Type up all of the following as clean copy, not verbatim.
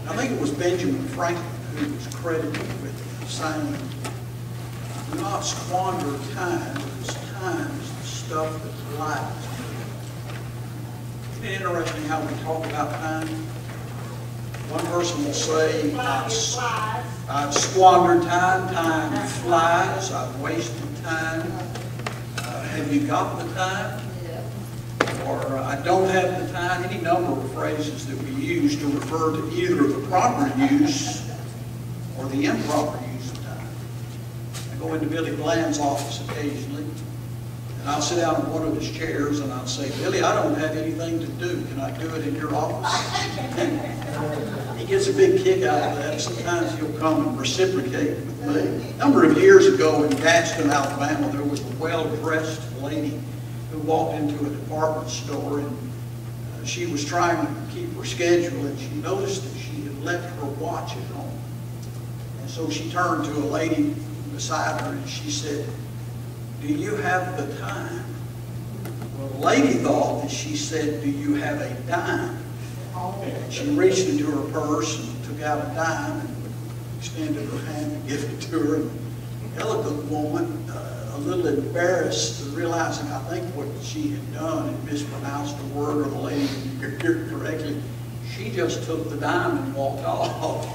I think it was Benjamin Franklin who was credited with saying, do not squander time, because time is the stuff that lies. Isn't it interesting how we talk about time? One person will say, I've squandered time, time flies, I've wasted time. Have you got the time? Or I don't have the time. Any number of phrases that we use to refer to either the proper use or the improper use of time. I go into Billy Bland's office occasionally, and I'll sit down in one of his chairs and I'll say, Billy, I don't have anything to do. Can I do it in your office? He gets a big kick out of that. Sometimes he'll come and reciprocate with me. A number of years ago in Gadsden, Alabama, there was a well-dressed lady who walked into a department store, and she was trying to keep her schedule, and she noticed that she had left her watch at home. And so she turned to a lady beside her and she said, do you have the time? Well, the lady thought that she said, do you have a dime? And she reached into her purse and took out a dime and extended her hand to give it to her. And the elegant woman, a little embarrassed, realizing I think what she had done and mispronounced a word, or the lady didn't hear it correctly, she just took the dime and walked off.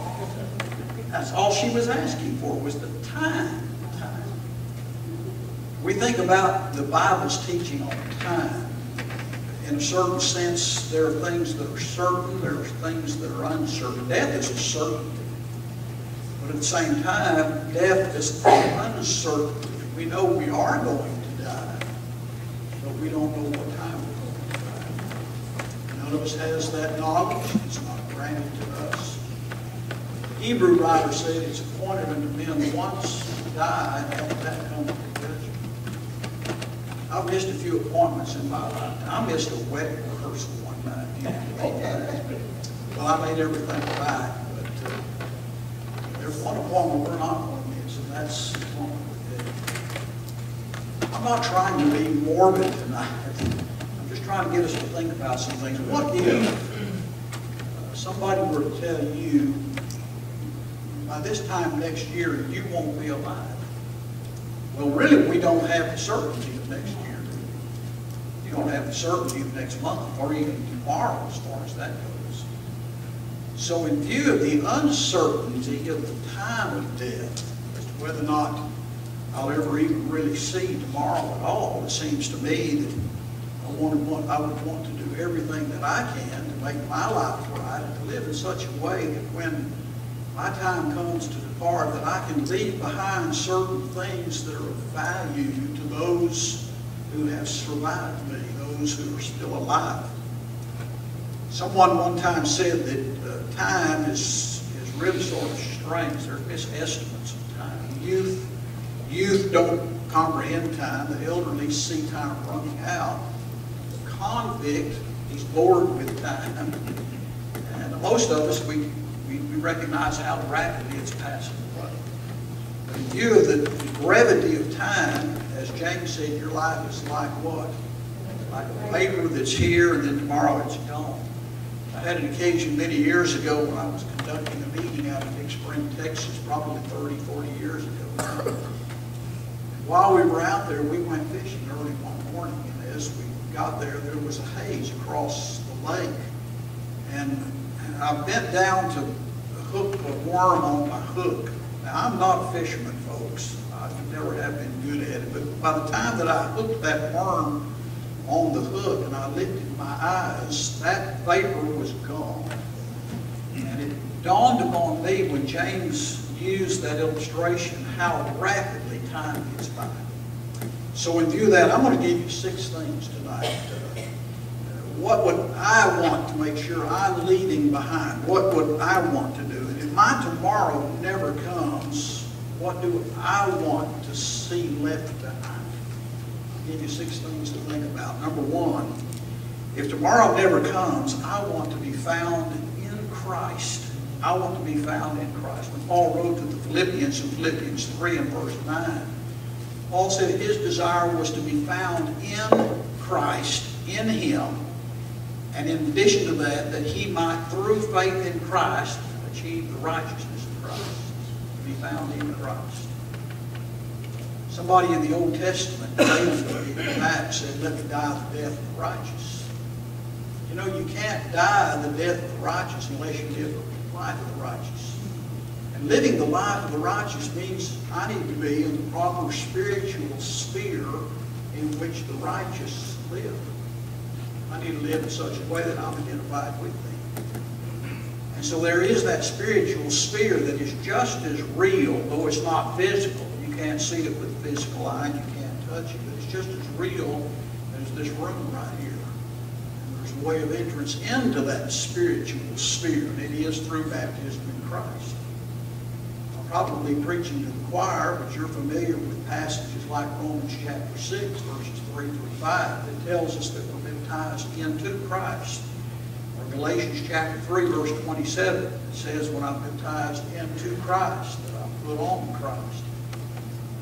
That's all she was asking for, was the time. We think about the Bible's teaching on time. In a certain sense, there are things that are certain, there are things that are uncertain. Death is a certainty. But at the same time, death is an uncertainty. We know we are going to die, but we don't know what time we're going to die. None of us has that knowledge. It's not granted to us. The Hebrew writer said it's appointed unto men once to die, and after that comes the judgment. I've missed a few appointments in my lifetime. I missed a wedding rehearsal one night. Well, I made everything right, but there's one appointment we're not going to miss, and that's the one with death. I'm not trying to be morbid tonight. I'm just trying to get us to think about some things. What if somebody were to tell you, by this time next year, you won't be alive? Well, really, we don't have the certainty of next year. You don't have the certainty of next month, or even tomorrow, as far as that goes. So in view of the uncertainty of the time of death, as to whether or not I'll ever even really see tomorrow at all, it seems to me that I would want to do everything that I can to make my life right, and to live in such a way that when my time comes to depart, that I can leave behind certain things that are of value to those who have survived me, those who are still alive. Someone one time said that time is really sort of strange. There are misestimates of time. Youth don't comprehend time. The elderly see time running out. The convict, he's bored with time. And most of us, we recognize how rapidly it's passing away. But in view of the brevity of time, as James said, your life is like what? Like a vapor that's here and then tomorrow it's gone. I had an occasion many years ago when I was conducting a meeting out in Big Spring, Texas, probably 30, 40 years ago. While we were out there, we went fishing early one morning, and as we got there, there was a haze across the lake. And I bent down to hook a worm on my hook. Now, I'm not a fisherman, folks. I never have been good at it. But by the time that I hooked that worm on the hook and I lifted my eyes, that vapor was gone. And it dawned upon me when James used that illustration how rapidly time gets by. So in view of that, I'm going to give you 6 things tonight. What would I want to make sure I'm leaving behind? What would I want to do? And if my tomorrow never comes, what do I want to see left behind? I'll give you 6 things to think about. Number 1, if tomorrow never comes, I want to be found in Christ. I want to be found in Christ. When Paul wrote to the Philippians in Philippians 3 and verse 9, Paul said his desire was to be found in Christ, in Him, and in addition to that, that he might, through faith in Christ, achieve the righteousness of Christ, to be found in Christ. Somebody in the Old Testament, David, in Acts, said, "Let me die the death of the righteous." You know, you can't die the death of the righteous unless you live the life of the righteous. And living the life of the righteous means I need to be in the proper spiritual sphere in which the righteous live. I need to live in such a way that I'm identified with them. And so there is that spiritual sphere that is just as real, though it's not physical. You can't see it with the physical eye, you can't touch it, but it's just as real as this room right here. And there's a way of entrance into that spiritual sphere, and it is through baptism in Christ. I'm probably preaching to the choir, but you're familiar with passages like Romans chapter 6, verses 3 through 5, that tells us that we're baptized into Christ. Or Galatians chapter 3, verse 27, it says, "When I'm baptized into Christ, that I put on Christ."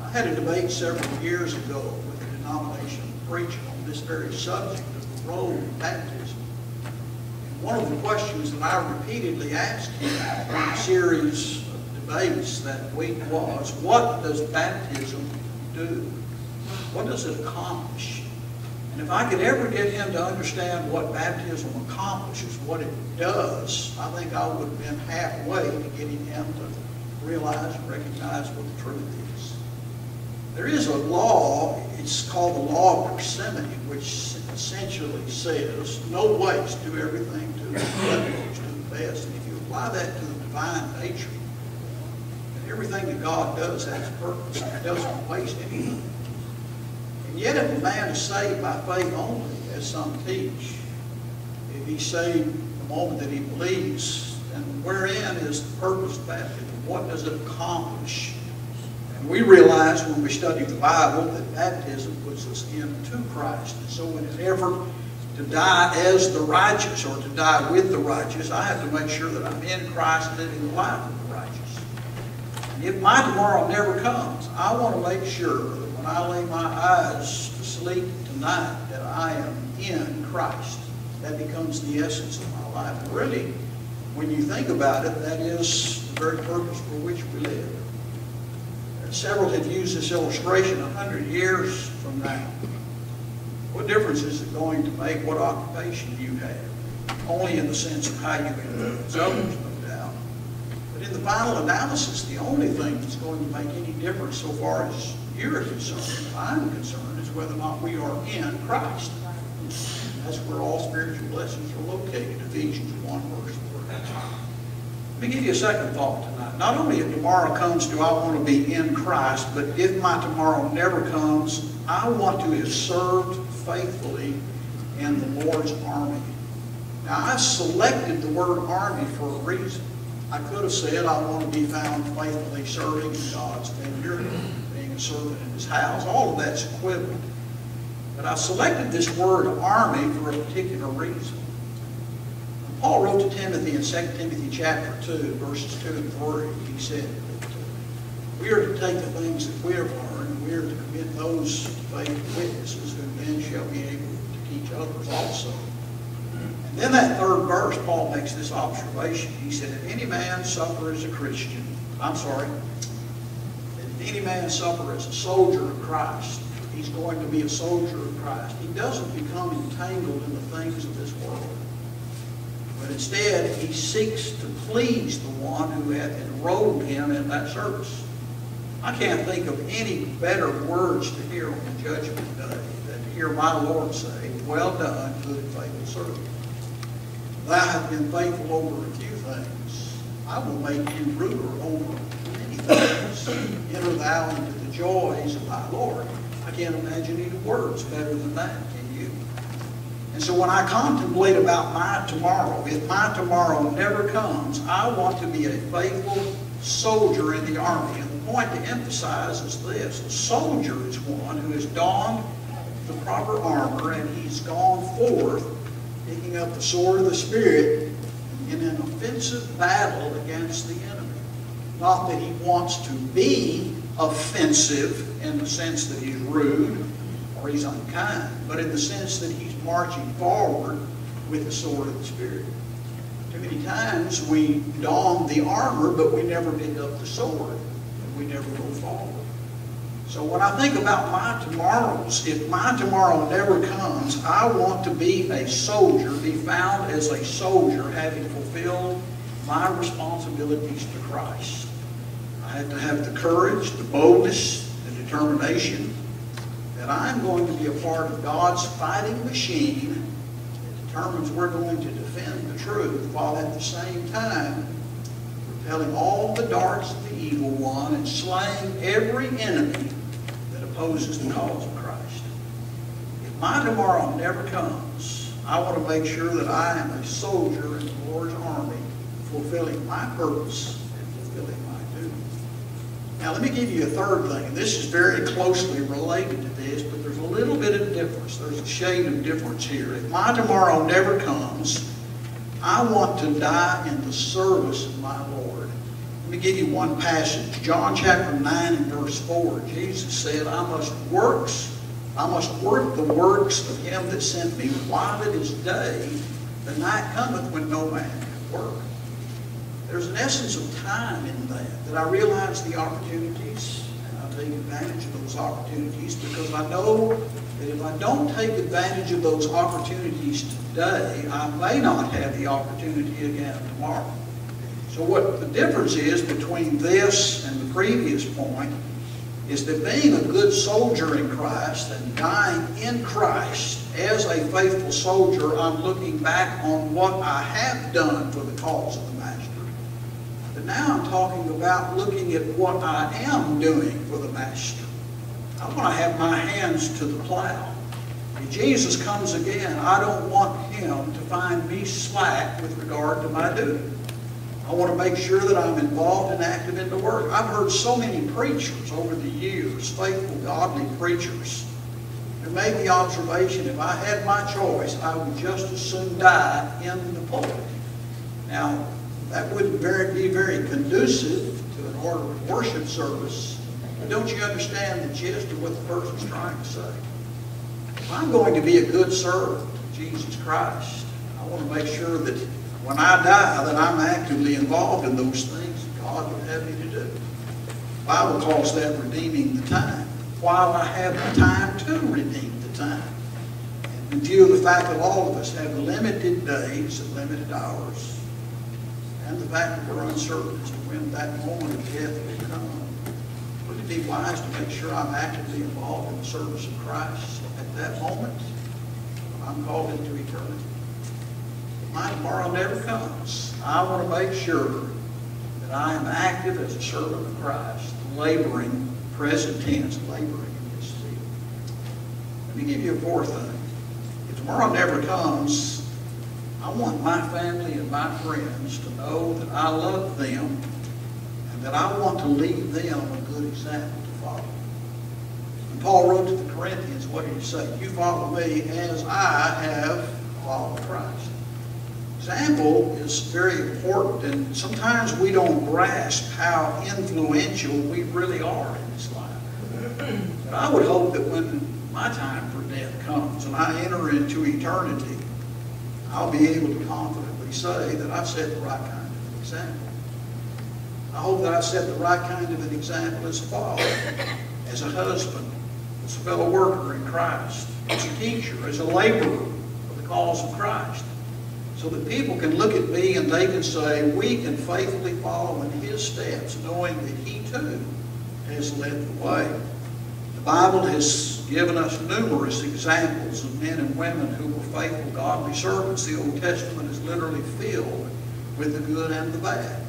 I had a debate several years ago with a denominational preacher on this very subject of the role of baptism. And one of the questions that I repeatedly asked him in a series of debates that week was, what does baptism do? What does it accomplish? And if I could ever get him to understand what baptism accomplishes, what it does, I think I would have been halfway to getting him to realize and recognize what the truth is. There is a law, it's called the law of parsimony, which essentially says, no waste, do everything to the utmost, to the best. And if you apply that to the divine nature, then everything that God does has a purpose, and it doesn't waste anything. And yet if a man is saved by faith only, as some teach, if he's saved the moment that he believes, then wherein is the purpose of baptism? What does it accomplish? And we realize when we study the Bible that baptism puts us into Christ. And so in an effort to die as the righteous, or to die with the righteous, I have to make sure that I'm in Christ, living the life of the righteous. And if my tomorrow never comes, I want to make sure that when I lay my eyes to sleep tonight, that I am in Christ. That becomes the essence of my life. And really, when you think about it, that is the very purpose for which we live. Several have used this illustration 100 years from now. What difference is it going to make what occupation you have? Only in the sense of how you influence others, no doubt. But in the final analysis, the only thing that's going to make any difference so far as you're concerned, and I'm concerned, is whether or not we are in Christ. That's where all spiritual blessings are located, Ephesians 1, verse 4. Let me give you a second thought tonight. Not only if tomorrow comes do I want to be in Christ, but if my tomorrow never comes, I want to have served faithfully in the Lord's army. Now, I selected the word army for a reason. I could have said I want to be found faithfully serving in God's vineyard, being a servant in His house. All of that's equivalent. But I selected this word army for a particular reason. Paul wrote to Timothy in 2 Timothy chapter 2, verses 2 and 3. He said that we are to take the things that we have learned, and we are to commit those to faithful witnesses, who then shall be able to teach others also. And then that third verse, Paul makes this observation. He said, if any man suffer as a Christian, if any man suffer as a soldier of Christ, he's going to be a soldier of Christ. He doesn't become entangled in the things of this world. But instead, he seeks to please the one who hath enrolled him in that service. I can't think of any better words to hear on the judgment day than to hear my Lord say, well done, good and faithful servant. Thou hast been faithful over a few things. I will make you ruler over many things. Enter thou into the joys of thy Lord. I can't imagine any words better than that, can you? And so when I contemplate about my tomorrow, if my tomorrow never comes, I want to be a faithful soldier in the army. And the point to emphasize is this. A soldier is one who has donned the proper armor and he's gone forth picking up the sword of the Spirit in an offensive battle against the enemy. Not that he wants to be offensive in the sense that he's rude or he's unkind, but in the sense that he's marching forward with the sword of the Spirit. Too many times we don the armor, but we never pick up the sword. And we never go forward. So when I think about my tomorrows, if my tomorrow never comes, I want to be a soldier, be found as a soldier, having fulfilled my responsibilities to Christ. I have to have the courage, the boldness, the determination that I'm going to be a part of God's fighting machine that determines we're going to defend the truth while at the same time repelling all the darts of the evil one and slaying every enemy that opposes the cause of Christ. If my tomorrow never comes, I want to make sure that I am a soldier in the Lord's army, fulfilling my purpose and fulfilling my duty. Now let me give you a third thing, and this is very closely related to this, but there's a little bit of difference. There's a shade of difference here. If my tomorrow never comes, I want to die in the service of my Lord. Let me give you one passage. John chapter 9 and verse 4. Jesus said, I must work the works of him that sent me while it is day. The night cometh when no man can work. There's an essence of time in that I realize the opportunities, and I take advantage of those opportunities, because I know that if I don't take advantage of those opportunities today, I may not have the opportunity again tomorrow. So what the difference is between this and the previous point is that being a good soldier in Christ and dying in Christ as a faithful soldier, I'm looking back on what I have done for the cause of the Master. But now I'm talking about looking at what I am doing for the Master. I want to have my hands to the plow. If Jesus comes again, I don't want him to find me slack with regard to my duty. I want to make sure that I'm involved and active in the work. I've heard so many preachers over the years, faithful, godly preachers, who made the observation, if I had my choice, I would just as soon die in the pulpit. Now, that wouldn't be very conducive to an order of worship service. But don't you understand the gist of what the person's trying to say? If I'm going to be a good servant of Jesus Christ, I want to make sure that when I die, that I'm actively involved in those things that God would have me to do. The Bible calls that redeeming the time. While I have the time to redeem the time. And in view of the fact that all of us have limited days and limited hours, and the fact that we're uncertain as to when that moment of death will come, would it be wise to make sure I'm actively involved in the service of Christ at that moment when I'm called into eternity? If my tomorrow never comes, I want to make sure that I am active as a servant of Christ, laboring, present tense, laboring in this field. Let me give you a fourth thing. If tomorrow never comes, I want my family and my friends to know that I love them and that I want to leave them a good example to follow. When Paul wrote to the Corinthians, what did he say? You follow me as I have followed Christ. Example is very important, and sometimes we don't grasp how influential we really are in this life. But I would hope that when my time for death comes and I enter into eternity, I'll be able to confidently say that I've set the right kind of an example. I hope that I've set the right kind of an example as a father, as a husband, as a fellow worker in Christ, as a teacher, as a laborer for the cause of Christ. So that people can look at me and they can say, we can faithfully follow in his steps, knowing that he too has led the way. The Bible has given us numerous examples of men and women who were faithful, godly servants. The Old Testament is literally filled with the good and the bad.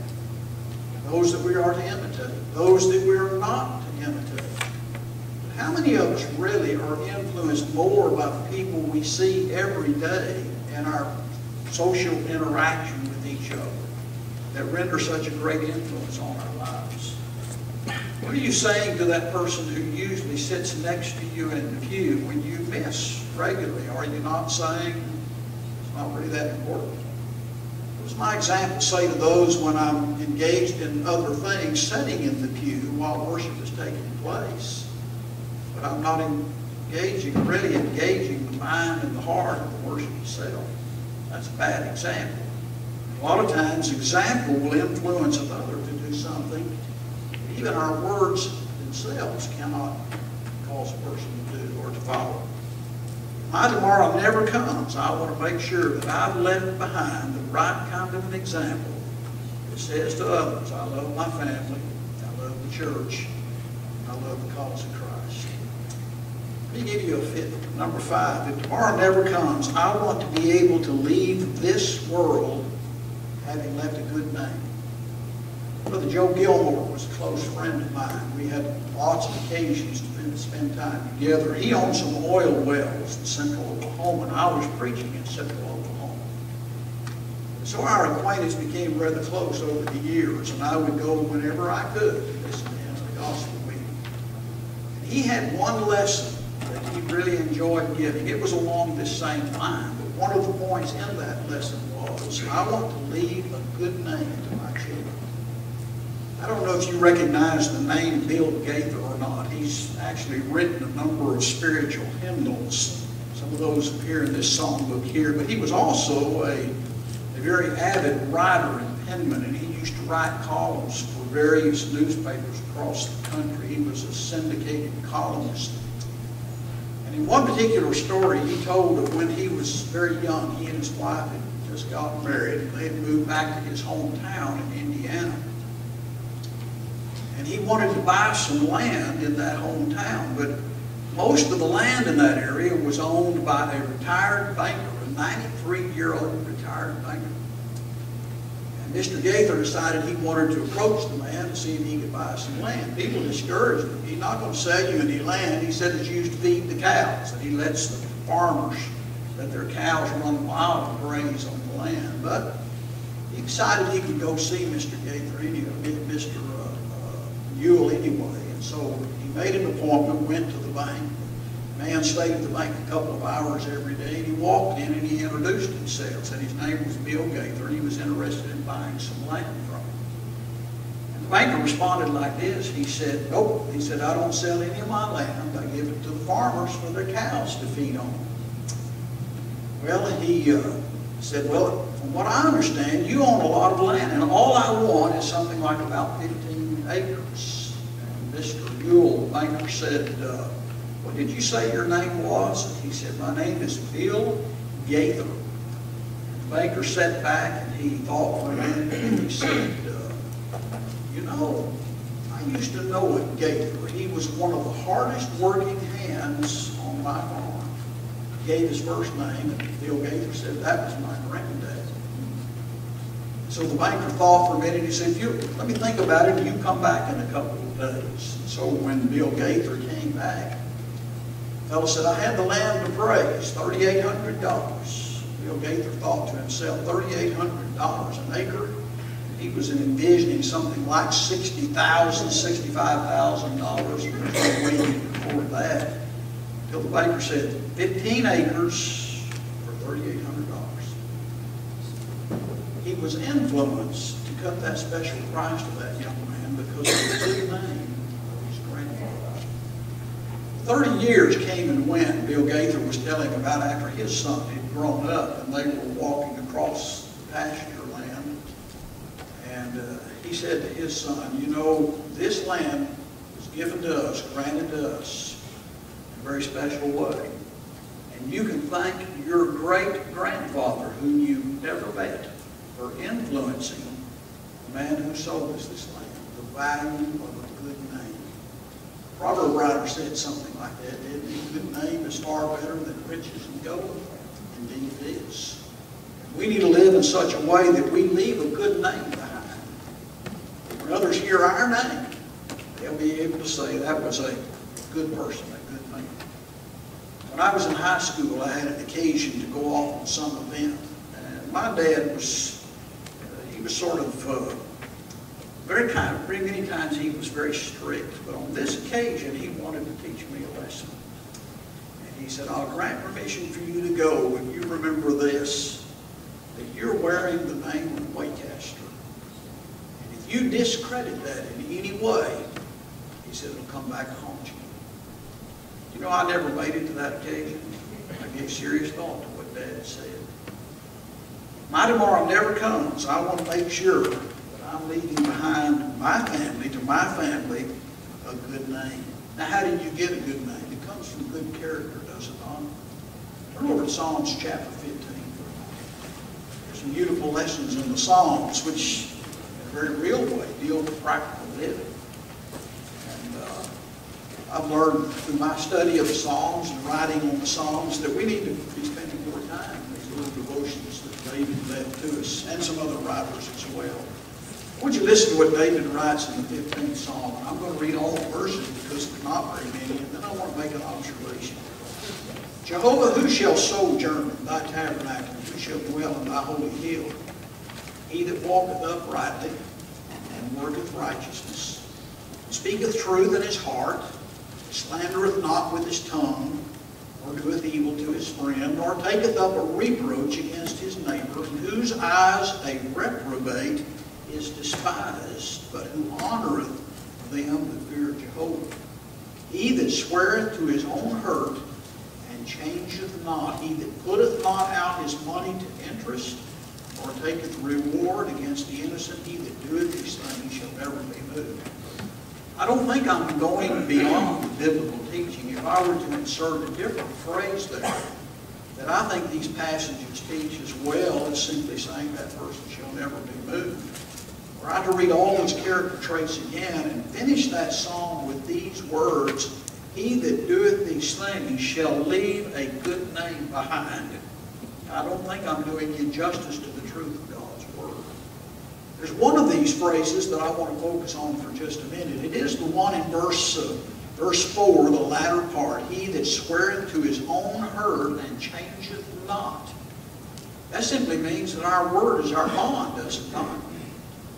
Those that we are to imitate, those that we are not to imitate. But how many of us really are influenced more by the people we see every day in our social interaction with each other that render such a great influence on our lives? What are you saying to that person who usually sits next to you in the pew when you miss regularly? Are you not saying, it's not really that important? What does my example say to those when I'm engaged in other things, sitting in the pew while worship is taking place, but I'm not really engaging the mind and the heart of the worship itself? That's a bad example. A lot of times, example will influence another to do something. Even our words themselves cannot cause a person to do or to follow. My tomorrow never comes. I want to make sure that I've left behind the right kind of an example that says to others, I love my family, I love the church, I love the cause of Christ. Let me give you a fifth. Number 5, if tomorrow never comes, I want to be able to leave this world having left a good name. Brother Joe Gilmore was a close friend of mine. We had lots of occasions to spend time together. He owned some oil wells in central Oklahoma, and I was preaching in central Oklahoma. So our acquaintance became rather close over the years, and I would go whenever I could to listen to him at the gospel meeting. And he had one lesson that he really enjoyed giving. It was along this same line, but one of the points in that lesson was, I want to leave a good name to my children. I don't know if you recognize the name Bill Gaither or not. He's actually written a number of spiritual hymnals. Some of those appear in this songbook here, but he was also a very avid writer and penman, and he used to write columns for various newspapers across the country. He was a syndicated columnist. And in one particular story he told of when he was very young, he and his wife had just got married, and they had moved back to his hometown in Indiana. And he wanted to buy some land in that hometown, but most of the land in that area was owned by a retired banker, a 93-year-old retired banker. And Mr. Gaither decided he wanted to approach the man to see if he could buy some land. People discouraged him. He's not going to sell you any land. He said it's used to feed the cows, and he lets the farmers let their cows run wild and graze on the land. But he decided he could go see Mr. Gaither, Mr. Ewell anyway. And so he made an appointment, went to the bank. The man stayed at the bank a couple of hours every day, and he walked in and he introduced himself, said his name was Bill Gaither, and he was interested in buying some land from him. And the banker responded like this. He said, nope. He said, I don't sell any of my land. I give it to the farmers for their cows to feed on. Well, he said, well, from what I understand, you own a lot of land, and all I want is something like about 15 acres. And Mr. Ewell, the banker, said, what did you say your name was? And he said, my name is Bill Gaither. The banker sat back and he thought for a minute, and he said, you know, I used to know a Gaither. He was one of the hardest working hands on my farm. He gave his first name, and Bill Gaither said, that was my granddad. So the banker thought for a minute. He said, let me think about it, and you come back in a couple of days. And so when Bill Gaither came back, the fellow said, I had the land to praise, $3,800. Bill Gaither thought to himself, $3,800 an acre? He was envisioning something like $60,000, $65,000. There's no way he could afford that. Until the banker said, 15 acres for $3,800. He was influenced to cut that special price to that young man because of the good name of his grandfather. 30 years came and went. Bill Gaither was telling about after his son had grown up and they were walking across the pasture land. And he said to his son, you know, this land was given to us, granted to us in a very special way. And you can thank your great-grandfather, whom you never met, for influencing the man who sold us this land, the value of a good name. The proverb writer said something like that, didn't he? A good name is far better than riches and gold. Indeed it is. We need to live in such a way that we leave a good name behind. When others hear our name, they'll be able to say that was a good person, a good man. When I was in high school, I had an occasion to go off on some event. And my dad was, he was sort of very kind. Very many times he was very strict. But on this occasion, he wanted to teach me a lesson. And he said, I'll grant permission for you to go if you remember this, that you're wearing the name of Waycaster. And if you discredit that in any way, he said, it'll come back and haunt you. You know, I never made it to that occasion. I gave serious thought to what Dad said. My tomorrow never comes. I want to make sure that I'm leaving behind my family, to my family, a good name. Now, how do you get a good name? It comes from good character, does it not? Turn over to Psalms chapter 15. There's some beautiful lessons in the Psalms, which in a very real way deal with practical living. I've learned through my study of the Psalms and writing on the Psalms that we need to be spending more time in these little devotions that David left to us, and some other writers as well. I want you to listen to what David writes in the 15th Psalm. I'm going to read all the verses because there's not very many, and then I want to make an observation. Jehovah, who shall sojourn in thy tabernacle? Who shall dwell in thy holy hill? He that walketh uprightly and worketh righteousness, speaketh truth in his heart, slandereth not with his tongue, or doeth evil to his friend, nor taketh up a reproach against his neighbor, in whose eyes a reprobate is despised, but who honoreth them that fear Jehovah. He that sweareth to his own hurt, and changeth not, he that putteth not out his money to interest, or taketh reward against the innocent, he that doeth these things shall never be moved. I don't think I'm going beyond the biblical teaching if I were to insert a different phrase there that I think these passages teach as well as simply saying that person shall never be moved. Were I to read all those character traits again and finish that psalm with these words, he that doeth these things shall leave a good name behind. I don't think I'm doing you justice to the truth of God's Word. There's one of these phrases that I want to focus on for just a minute. It is the one in verse 4, the latter part. He that sweareth to his own hurt and changeth not. That simply means that our word is our bond, does it not?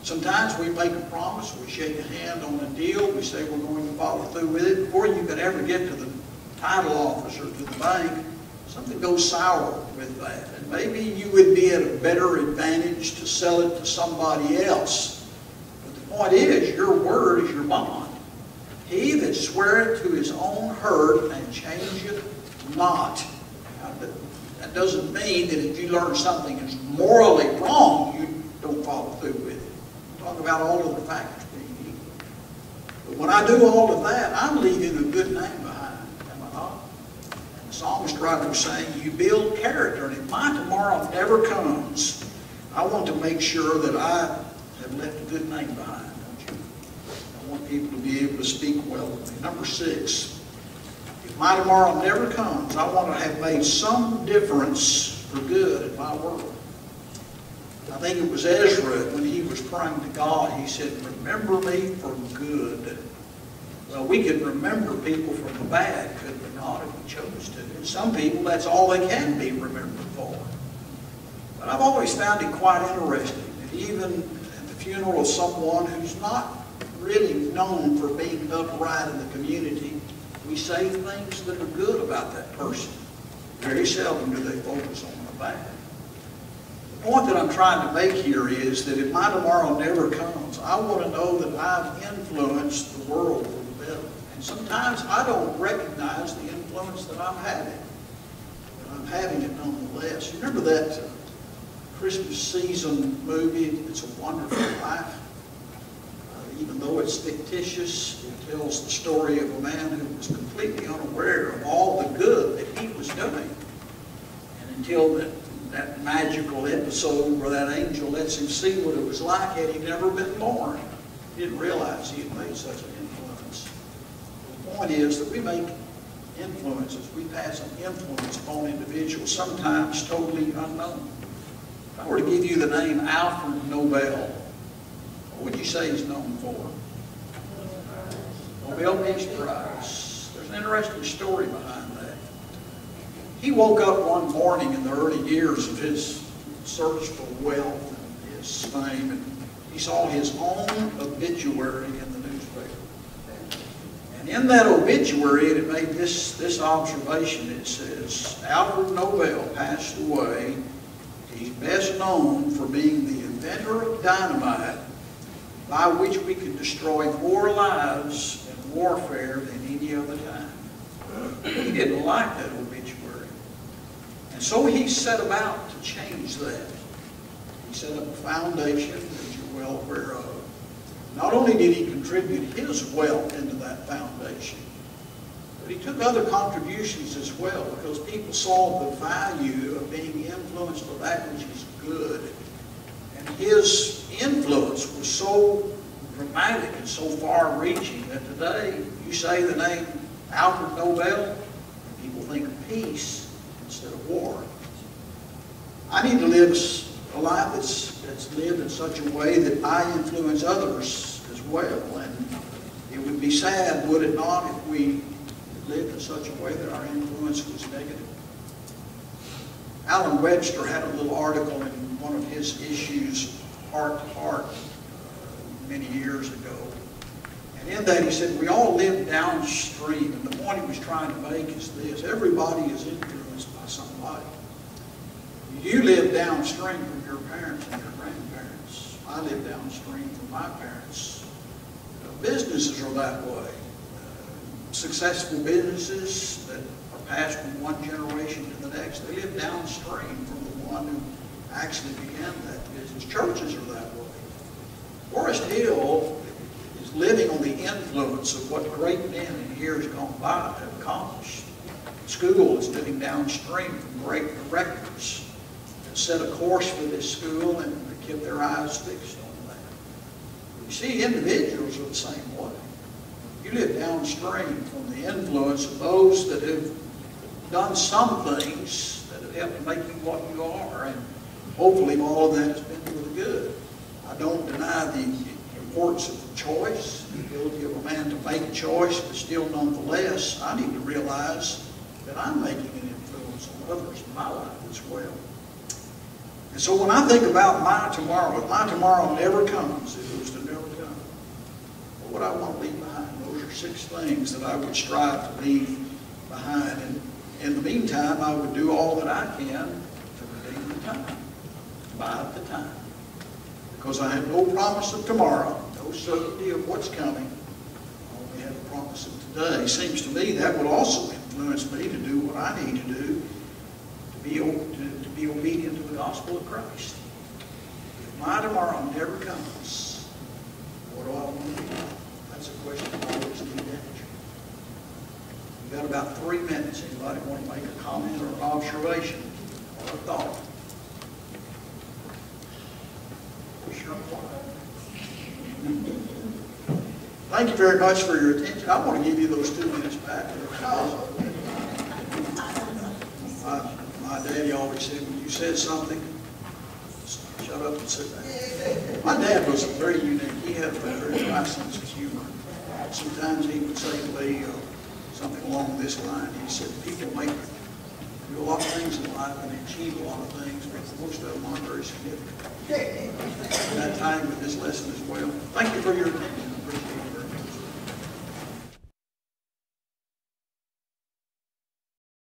Sometimes we make a promise, we shake a hand on a deal, we say we're going to follow through with it. Before you could ever get to the title office or to the bank, something goes sour with that. And maybe you would be at a better advantage to sell it to somebody else. But the point is, your word is your bond. He that sweareth to his own hurt and changeth not. Now, that doesn't mean that if you learn something is morally wrong, you don't follow through with it. I'm talking about all of the factors being equal. But when I do all of that, I'm leaving a good name behind, am I not? And the psalmist writer was saying, you build character, and if my tomorrow never comes, I want to make sure that I have left a good name behind, don't you? I want people to be able to speak well of me. Number 6, if my tomorrow never comes, I want to have made some difference for good in my world. I think it was Ezra, when he was praying to God, he said, remember me for good. Well, we could remember people from the bad, could we not, if we chose to. And some people, that's all they can be remembered for. But I've always found it quite interesting that even at the funeral of someone who's not really known for being upright in the community, we say things that are good about that person. Very seldom do they focus on the bad. The point that I'm trying to make here is that if my tomorrow never comes, I want to know that I've influenced the world for the better. And sometimes I don't recognize the influence that I'm having. But I'm having it nonetheless. You remember that Christmas season movie, It's a Wonderful Life? Even though it's fictitious, it tells the story of a man who was completely unaware of all the good that he was doing. And until that magical episode where that angel lets him see what it was like had he never been born. He didn't realize he had made such an influence. The point is that we make influences. We pass an influence upon individuals, sometimes totally unknown. If I were to give you the name Alfred Nobel, what would you say he's known for? Nobel Peace Prize. There's an interesting story behind that. He woke up one morning in the early years of his search for wealth and his fame, and he saw his own obituary in the newspaper. And in that obituary, it made this observation. It says, Alfred Nobel passed away. He's best known for being the inventor of dynamite, by which we could destroy more lives in warfare than any other time. He didn't like that obituary. And so he set about to change that. He set up a foundation, as you're well aware of. Not only did he contribute his wealth into that foundation, but he took other contributions as well, because people saw the value of being influenced by that which is good. And his influence was so dramatic and so far-reaching that today, you say the name Alfred Nobel, and people think of peace instead of war. I need to live a life that's lived in such a way that I influence others as well. And it would be sad, would it not, if we lived in such a way that our influence was negative. Alan Webster had a little article in one of his issues, Heart to Heart, many years ago. And in that he said, we all live downstream. And the point he was trying to make is this: everybody is influenced by somebody. You live downstream from your parents and your grandparents. I live downstream from my parents. Businesses are that way. Successful businesses that are passed from one generation to the next, they live downstream from the one who actually began that business. Churches are that way. Forest Hill is living on the influence of what great men in years gone by have accomplished. School is living downstream from great directors that set a course for this school and kept their eyes fixed on that. You see, individuals are the same way. You live downstream from the influence of those that have done some things that have helped make you what you are, and hopefully all of that has been for the good. I don't deny the importance of choice, the ability of a man to make a choice, but still nonetheless, I need to realize that I'm making an influence on others in my life as well. And so when I think about my tomorrow, if my tomorrow never comes, if it was to never come, what would I want to leave behind? Those are 6 things that I would strive to leave behind. And in the meantime, I would do all that I can to redeem the time, buy the time. Because I have no promise of tomorrow, no certainty of what's coming. I only have a promise of today. Seems to me that would also influence me to do what I need to do to be obedient to the gospel of Christ. If my tomorrow never comes, what do I want to do? That's a question I always need to answer. We've got about 3 minutes. Anybody want to make a comment or an observation or a thought? Thank you very much for your attention. I want to give you those 2 minutes back. My daddy always said, when you said something, shut up and sit down. My dad was very unique. He had a very dry sense of humor. Sometimes he would say to me something along this line. He said, people do a lot of things in life and they achieve a lot of things, but most of them aren't very significant. And that time with this lesson as well. Thank you for your attention.